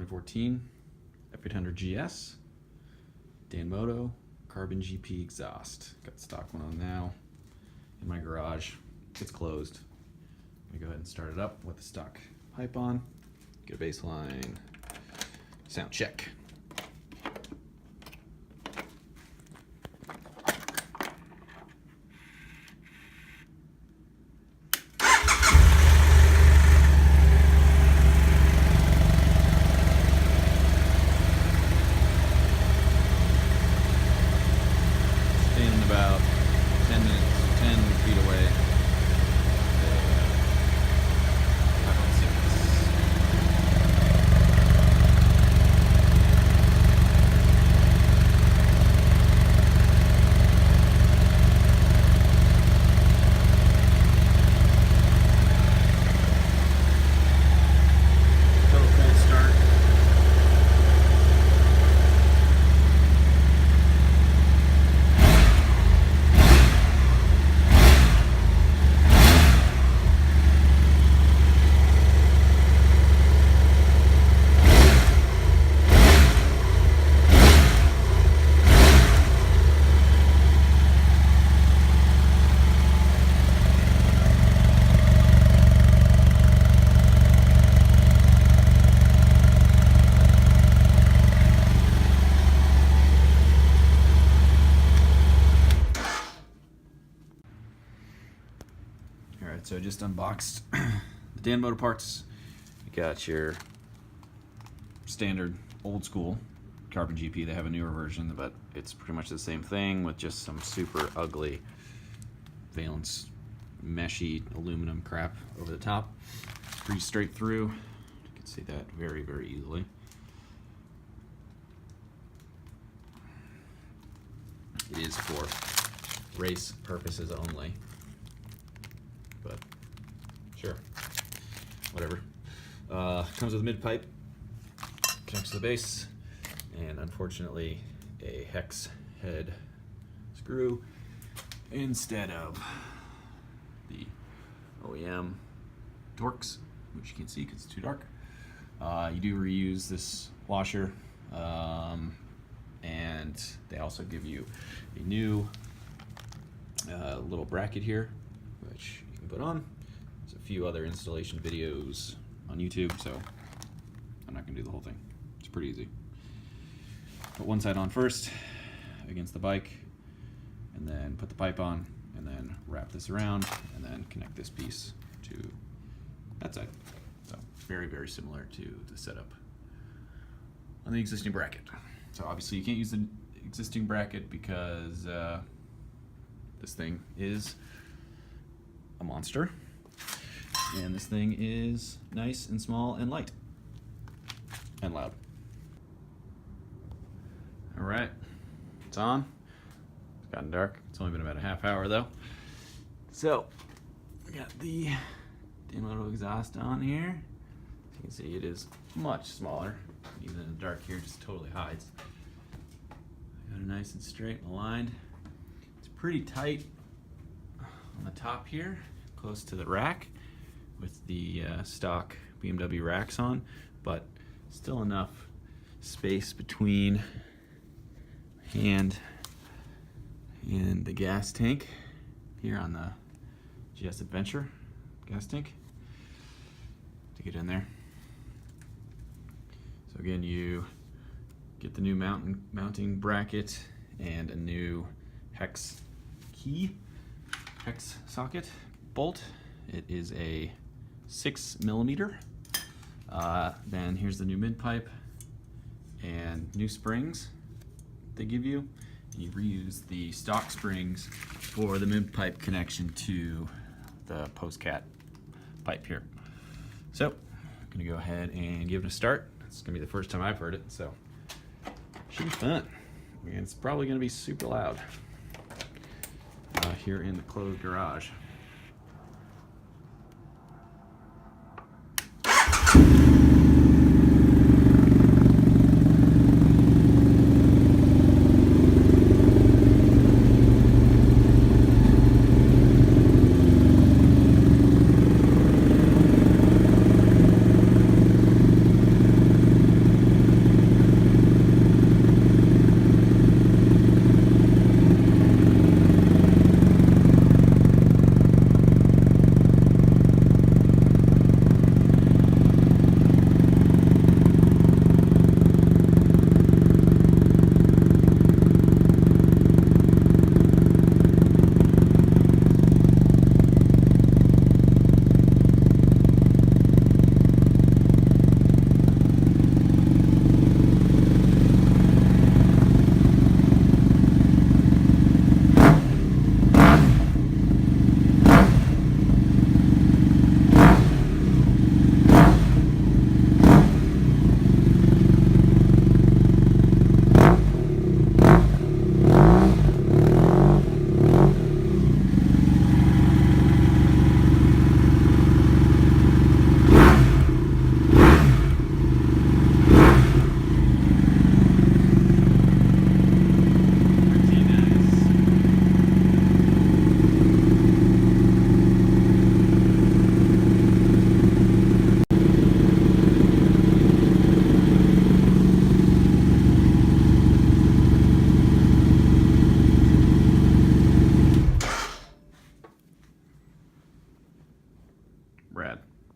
2014 F800 GS, DanMoto carbon GP exhaust. Got the stock one on now in my garage. It's closed. I'm gonna go ahead and start it up with the stock pipe on. Get a baseline sound check. Standing about 10 minutes, 10 feet away. Alright, so I just unboxed the DanMoto parts. You got your standard old school carbon GP. They have a newer version, but it's pretty much the same thing with just some super ugly valence meshy aluminum crap over the top. It's pretty straight through. You can see that very, very easily. It is for race purposes only. But sure, whatever. Comes with a mid pipe, connects to the base, and unfortunately a hex head screw instead of the OEM Torx, which you can't see because it's too dark. You do reuse this washer, and they also give you a new little bracket here, which you can put on. There's a few other installation videos on YouTube, so I'm not gonna do the whole thing. It's pretty easy. Put one side on first against the bike, and then put the pipe on, and then wrap this around, and then connect this piece to that side. So very, very similar to the setup on the existing bracket. So obviously you can't use the existing bracket because this thing is a monster, and this thing is nice and small and light and loud. All right, it's on. It's gotten dark. It's only been about a half hour though. So we got the DanMoto exhaust on here. As you can see, it is much smaller. Even in the dark here, just totally hides. Got it nice and straight and aligned. It's pretty tight on the top here, close to the rack, with the stock BMW racks on, but still enough space between hand and the gas tank here on the GS Adventure gas tank to get in there. So again, you get the new mounting bracket and a new hex socket bolt. It is a 6mm. Then here's the new mid pipe and new springs they give you. And you reuse the stock springs for the mid pipe connection to the post cat pipe here. So I'm gonna go ahead and give it a start. It's gonna be the first time I've heard it, so should be fun. I mean, it's probably gonna be super loud here in the closed garage.